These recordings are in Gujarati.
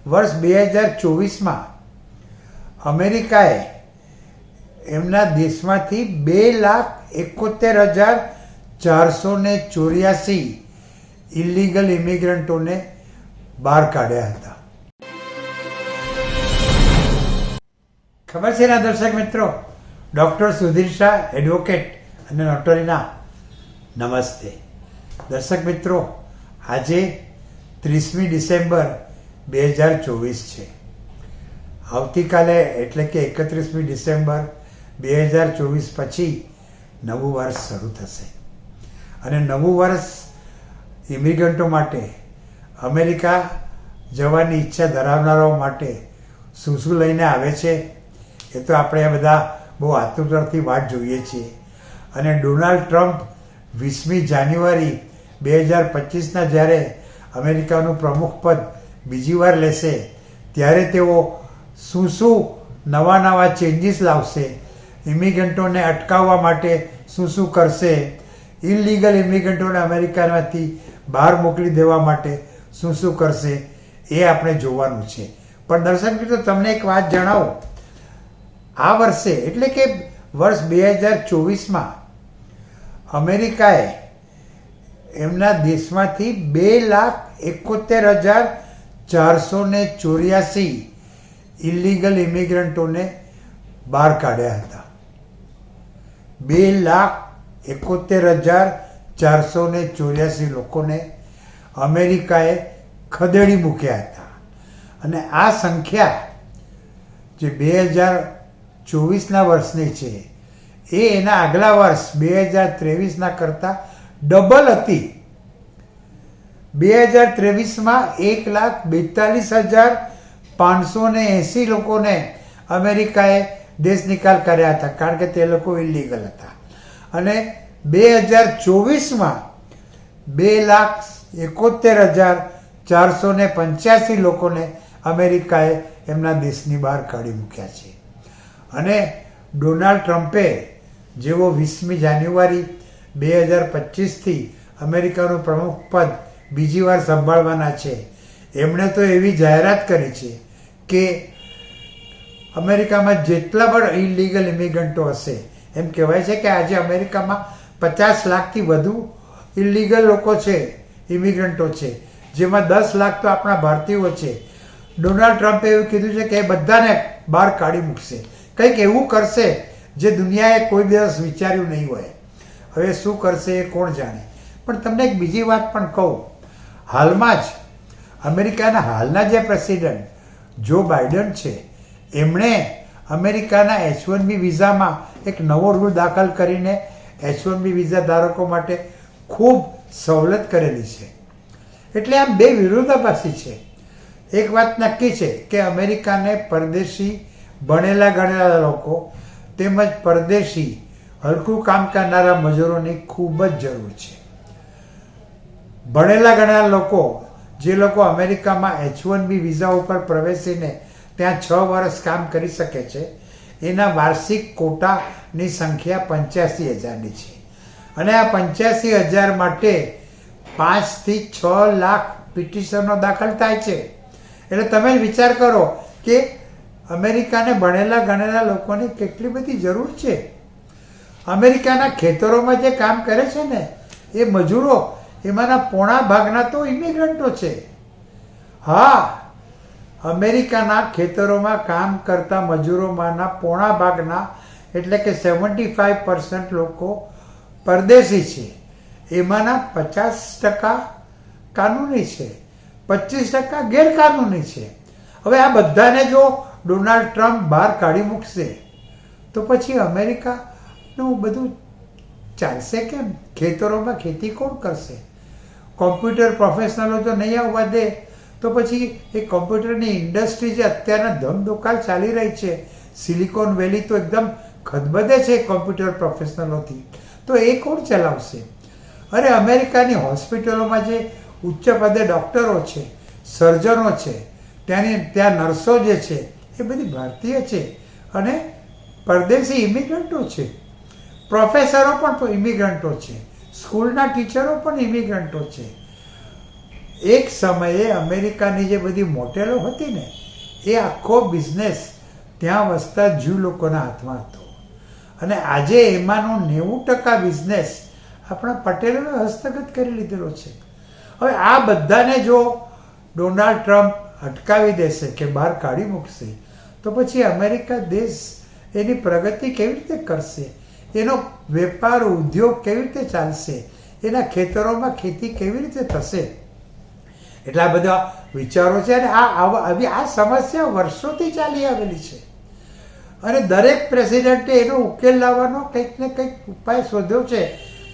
વર્ષ 2024માં અમેરિકાએ એમના દેશમાંથી 2,71,484 ઇલીગલ ઇમિગ્રન્ટોને બહાર કાઢ્યા હતા. ખબર છે ને દર્શક મિત્રો, ડૉક્ટર સુધીર શાહ એડવોકેટ અને નોટરીના નમસ્તે. દર્શક મિત્રો, આજે 30મી ડિસેમ્બર 2024 છે. આવતીકાલે એટલે કે 31મી ડિસેમ્બર 2024 પછી નવું વર્ષ શરૂ થશે અને નવું વર્ષ ઇમિગ્રન્ટો માટે, અમેરિકા જવાની ઈચ્છા ધરાવનારાઓ માટે શું શું લઈને આવે છે એ તો આપણે બધા બહુ આતુરતાથી વાટ જોઈએ છીએ. અને ડોનાલ્ડ ટ્રમ્પ 20મી જાન્યુઆરી 2025ના જ્યારે અમેરિકાનું પ્રમુખ પદ બીજી વાર લેશે ત્યારે તેઓ શું શું નવા ચેન્જીસ લાવશે, ઇમિગ્રન્ટોને અટકાવવા માટે શું શું કરશે, ઇલીગલ ઇમિગ્રન્ટોને અમેરિકામાંથી બહાર મોકલી દેવા માટે શું શું કરશે એ આપણે જોવાનું છે. પણ દર્શક મિત્રો, તમને એક વાત જણાવો, આ વર્ષે એટલે કે વર્ષ 2024માં અમેરિકાએ એમના દેશમાંથી 2,71,484 ઇલીગલ ઇમિગ્રન્ટોને બહાર કાઢ્યા હતા. 2,71,484 લોકોને અમેરિકાએ ખદેડી મૂક્યા હતા. અને આ સંખ્યા જે 2024ના વર્ષની છે એ એના આગલા વર્ષ 2023ના કરતાં ડબલ હતી. 2023માં 1,42,580 લોકોને અમેરિકાએ દેશ નિકાલ કર્યા હતા, કારણ કે તે લોકો ઇલીગલ હતા. અને 2024માં 2,71,485 લોકોને અમેરિકાએ એમના દેશની બહાર કાઢી મૂક્યા છે. અને ડોનાલ્ડ ટ્રમ્પે જેઓ 20મી જાન્યુઆરી 2025થી અમેરિકાનું પ્રમુખ પદ બીજી વાર સંભાળવાના છે, એમણે તો એવી જાહેરાત કરી છે કે અમેરિકામાં જેટલા પણ ઇલીગલ ઇમિગ્રન્ટો હશે, એમ કહેવાય છે કે આજે અમેરિકામાં 50 લાખથી વધુ ઇલીગલ લોકો છે, ઇમિગ્રન્ટો છે, જેમાં 10 લાખ તો આપણા ભારતીયો છે. ડોનાલ્ડ ટ્રમ્પે એવું કીધું છે કે એ બધાને બહાર કાઢી મૂકશે, કંઈક એવું કરશે જે દુનિયાએ કોઈ દિવસ વિચાર્યું નહીં હોય. હવે શું કરશે એ કોણ જાણે. પણ તમને એક બીજી વાત પણ કહું, હાલમાં જ અમેરિકાના હાલના જે પ્રેસિડન્ટ જો બાઇડન છે, એમણે અમેરિકાના H-1B વિઝામાં એક નવો રૂલ દાખલ કરીને H-1B વિઝા ધારકો માટે ખૂબ સવલત કરેલી છે. એટલે આમ બે વિરોધાભાસી છે. એક વાત નક્કી છે કે અમેરિકાને પરદેશી ભણેલા ગણેલા લોકો તેમજ પરદેશી હલકું કામ કરનારા મજૂરોની ખૂબ જ જરૂર છે. ભણેલા ગણેલા લોકો, જે લોકો અમેરિકામાં H-1B વિઝા ઉપર પ્રવેશીને ત્યાં 6 વર્ષ કામ કરી શકે છે, એના વાર્ષિક કોટાની સંખ્યા 85,000ની છે. અને આ 85,000 માટે 5થી 6 લાખ પિટિશનો દાખલ થાય છે. એટલે તમે જ વિચાર કરો કે અમેરિકાને ભણેલા ગણેલા લોકોની કેટલી બધી જરૂર છે. અમેરિકાના ખેતરોમાં જે કામ કરે છે ને એ મજૂરો, એમાંના પોણા ભાગના તો ઇમિગ્રન્ટો છે. હા, અમેરિકાના ખેતરોમાં કામ કરતા મજૂરોમાંના પોણા ભાગના એટલે કે 75% લોકો પરદેશી છે. એમાંના 50% કાનૂની છે, 25% ગેરકાનૂની છે. હવે આ બધાને જો ડોનાલ્ડ ટ્રમ્પ બહાર કાઢી મૂકશે તો પછી અમેરિકાનું બધું ચાલશે કેમ? ખેતરોમાં ખેતી કોણ કરશે? કોમ્પ્યુટર પ્રોફેશનલો તો નહીં આવવા દે તો પછી એ કોમ્પ્યુટરની ઇન્ડસ્ટ્રી જે અત્યારના ધમધોકાર ચાલી રહી છે, સિલિકોન વેલી તો એકદમ ખદબદે છે કોમ્પ્યુટર પ્રોફેશનલોથી, તો એ કોણ ચલાવશે? અરે અમેરિકાની હોસ્પિટલોમાં જે ઉચ્ચ પદે ડૉક્ટરો છે, સર્જનો છે, ત્યાં નર્સો જે છે એ બધી ભારતીય છે અને પરદેશી ઇમિગ્રન્ટો છે. પ્રોફેસરો પણ ઇમિગ્રન્ટો છે, સ્કૂલના ટીચરો પણ ઇમિગ્રન્ટો છે. એક સમયે અમેરિકાની જે બધી મોટેલો હતી ને એ આખો બિઝનેસ ત્યાં વસતા જ્યુ લોકોના હાથમાં હતો અને આજે એમાંનો 90% બિઝનેસ આપણા પટેલોએ હસ્તગત કરી લીધેલો છે. હવે આ બધાને જો ડોનાલ્ડ ટ્રમ્પ અટકાવી દેશે કે બહાર કાઢી મૂકશે તો પછી અમેરિકા દેશ એની પ્રગતિ કેવી રીતે કરશે, એનો વેપાર ઉદ્યોગ કેવી રીતે ચાલશે, એના ખેતરોમાં ખેતી કેવી રીતે થશે. એટલા બધા વિચારો છે અને આ સમસ્યા વર્ષોથી ચાલી આવેલી છે અને દરેક પ્રેસિડેન્ટે એનો ઉકેલ લાવવાનો કંઈક ને કંઈક ઉપાય શોધ્યો છે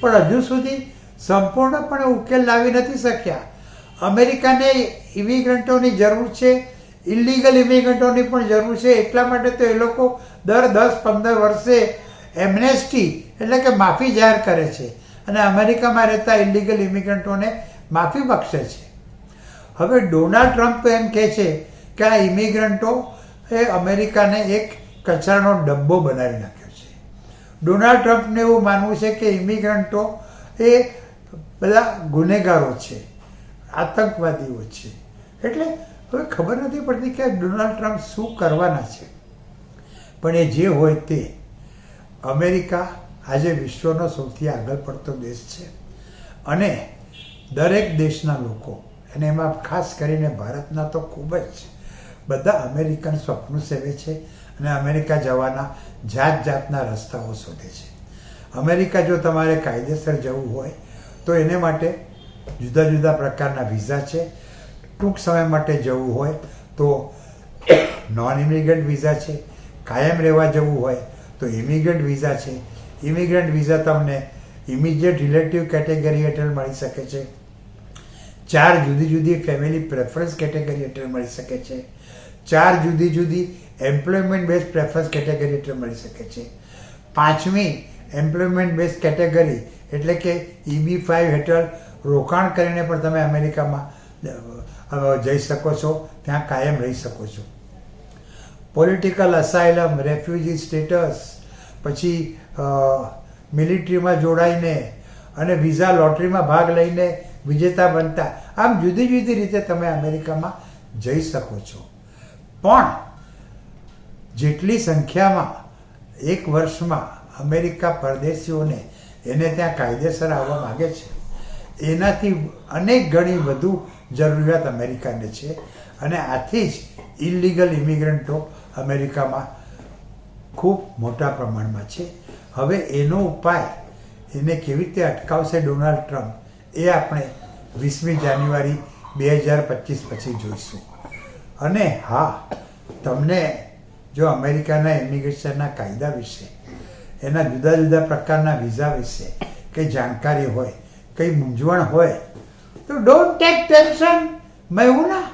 પણ હજુ સુધી સંપૂર્ણપણે ઉકેલ લાવી નથી શક્યા. અમેરિકાને ઇમિગ્રન્ટોની જરૂર છે, ઇલીગલ ઇમિગ્રન્ટોની પણ જરૂર છે. એટલા માટે તો એ લોકો દર 10-15 વર્ષે એમનેસ્ટી એટલે કે માફી જાહેર કરે છે અને અમેરિકામાં રહેતા ઇલીગલ ઇમિગ્રન્ટોને માફી બક્ષે છે. હવે ડોનાલ્ડ ટ્રમ્પ એમ કહે છે કે આ ઇમિગ્રન્ટો એ અમેરિકાને એક કચરાનો ડબ્બો બનાવી નાખ્યો છે. ડોનાલ્ડ ટ્રમ્પને એવું માનવું છે કે ઇમિગ્રન્ટો એ બધા ગુનેગારો છે, આતંકવાદીઓ છે. એટલે હવે ખબર નથી પડતી કે ડોનાલ્ડ ટ્રમ્પ શું કરવાના છે. પણ એ જે હોય તે, અમેરિકા આજે વિશ્વનો સૌથી આગળ પડતો દેશ છે અને દરેક દેશના લોકો અને એમાં ખાસ કરીને ભારતના તો ખૂબ જ બધા અમેરિકન સ્વપ્ન સેવે છે અને અમેરિકા જવાના જાત જાતના રસ્તાઓ શોધે છે. અમેરિકા જો તમારે કાયદેસર જવું હોય તો એને માટે જુદા જુદા પ્રકારના વિઝા છે. ટૂંક સમય માટે જવું હોય તો નોન ઇમિગ્રન્ટ વિઝા છે. કાયમ રહેવા જવું હોય તો ઇમિગ્રન્ટ વિઝા છે. ઇમિગ્રન્ટ વિઝા તમને ઇમિડિયેટ રિલેટિવ કેટેગરી હેઠળ મળી શકે છે. 4 જુદી જુદી ફેમિલી પ્રેફરન્સ કેટેગરી હેઠળ મળી શકે છે. 4 જુદી જુદી એમ્પ્લોયમેન્ટ બેઝ પ્રેફરન્સ કેટેગરી હેઠળ મળી શકે છે. 5મી એમ્પ્લોયમેન્ટ બેઝ કેટેગરી એટલે કે EB-5 હેઠળ રોકાણ કરીને પણ તમે અમેરિકામાં જઈ શકો છો, ત્યાં કાયમ રહી શકો છો. પોલિટિકલ અસાઇલમ, રેફ્યુજી સ્ટેટસ, પછી મિલિટરીમાં જોડાઈને અને વિઝા લોટરીમાં ભાગ લઈને વિજેતા બનતા, આમ જુદી જુદી રીતે તમે અમેરિકામાં જઈ શકો છો. પણ જેટલી સંખ્યામાં એક વર્ષમાં અમેરિકા પરદેશીઓને એને ત્યાં કાયદેસર આવવા માગે છે એનાથી અનેક ગણી વધુ જરૂરિયાત અમેરિકાને છે અને આથી જ ઇલીગલ ઇમિગ્રન્ટો અમેરિકામાં ખૂબ મોટા પ્રમાણમાં છે. હવે એનો ઉપાય એને કેવી રીતે અટકાવશે ડોનાલ્ડ ટ્રમ્પ એ આપણે 20મી જાન્યુઆરી 2025 પછી જોઈશું. અને હા, તમને જો અમેરિકાના ઇમિગ્રેશનના કાયદા વિશે, એના જુદા જુદા પ્રકારના વિઝા વિશે કંઈ જાણકારી હોય, કંઈ મૂંઝવણ હોય તો ડોન્ટ ટેક ટેન્શન, મહેુના.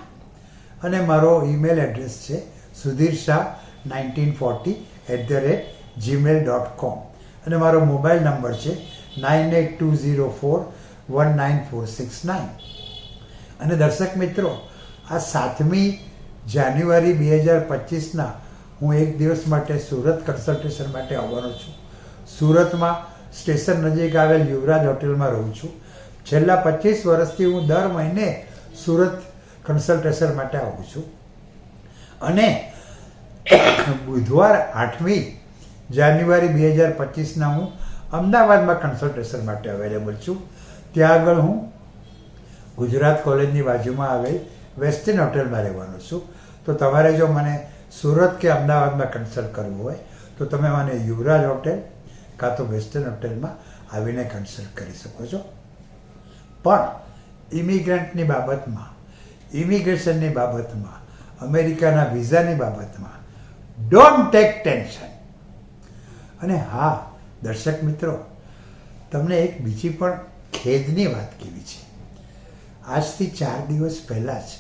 અને મારો ઈમેલ એડ્રેસ છે sudhirsha1940@gmail.com અને મારો મોબાઈલ નંબર છે 9820419469. અને દર્શક મિત્રો, આ 7મી જાન્યુઆરી 2025ના હું એક દિવસ માટે સુરત કન્સલ્ટેશન માટે આવવાનો છું. સુરતમાં સ્ટેશન નજીક આવેલ યુવરાજ હોટેલમાં રહું છું. છેલ્લા 25 વર્ષથી હું દર મહિને સુરત કન્સલ્ટેશન માટે આવું છું અને બુધવાર 8મી જાન્યુઆરી 2025ના હું અમદાવાદમાં કન્સલ્ટેશન માટે અવેલેબલ છું. ત્યાં આગળ હું ગુજરાત કોલેજની બાજુમાં આવેલ વેસ્ટર્ન હોટેલમાં રહેવાનો છું. તો તમારે જો મને સુરત કે અમદાવાદમાં કન્સલ્ટ કરવું હોય તો તમે મને યુવરાજ હોટેલ કાં તો વેસ્ટર્ન હોટેલમાં આવીને કન્સલ્ટ કરી શકો છો. પણ ઇમિગ્રન્ટની બાબતમાં, ઇમિગ્રેશનની બાબતમાં, અમેરિકાના વિઝાની બાબતમાં ડોન્ટ ટેક ટેન્શન. અને હા દર્શક મિત્રો, તમને એક બીજી પણ ખેદની વાત કેવી છે. આજથી 4 દિવસ પહેલાં જ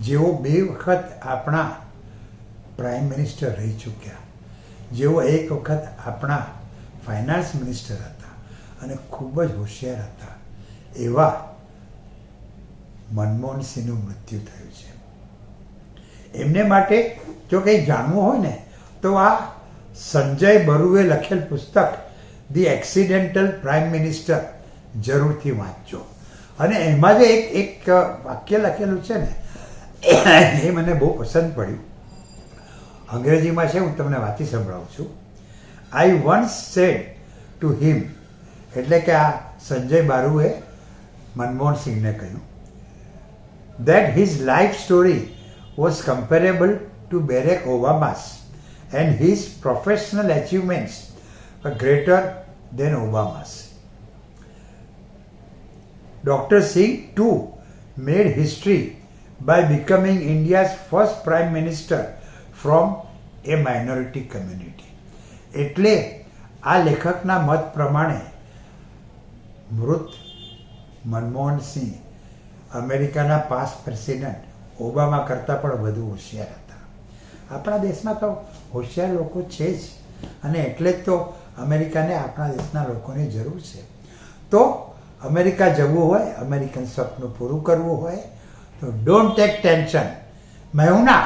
જેઓ 2 વખત આપણા પ્રાઇમ મિનિસ્ટર રહી ચૂક્યા, જેઓ એક વખત આપણા ફાઇનાન્સ મિનિસ્ટર હતા અને ખૂબ જ હોશિયાર હતા, એવા મનમોહન સિંહનું મૃત્યુ થયું છે. એમને માટે જો કંઈ જાણવું હોય ને તો આ સંજય બરુએ લખેલ પુસ્તક ધી એક્સિડેન્ટલ પ્રાઇમ મિનિસ્ટર જરૂરથી વાંચજો. અને એમાં જે એક વાક્ય લખેલું છે ને એ મને બહુ પસંદ પડ્યું. અંગ્રેજીમાં છે, હું તમને વાંચી સંભળાવું છું. આઈ વન્સ સેડ ટુ હિમ, એટલે કે આ સંજય બારુએ મનમોહન સિંહને કહ્યું, that his life story was comparable to Barack Obama's and his professional achievements were greater than Obama's. Dr. Singh too made history by becoming India's first Prime Minister from a minority community. એટલે આ લેખકના મત પ્રમાણે મૃત મનમોહન સિંહ અમેરિકાના પાસ્ટ પ્રેસિડેન્ટ ઓબામા કરતાં પણ વધુ હોશિયાર હતા. આપણા દેશમાં તો હોશિયાર લોકો છે જ, અને એટલે જ તો અમેરિકાને આપણા દેશના લોકોની જરૂર છે. તો અમેરિકા જવું હોય, અમેરિકન સપનું પૂરું કરવું હોય તો ડોન્ટ ટેક ટેન્શન. મેં હું ના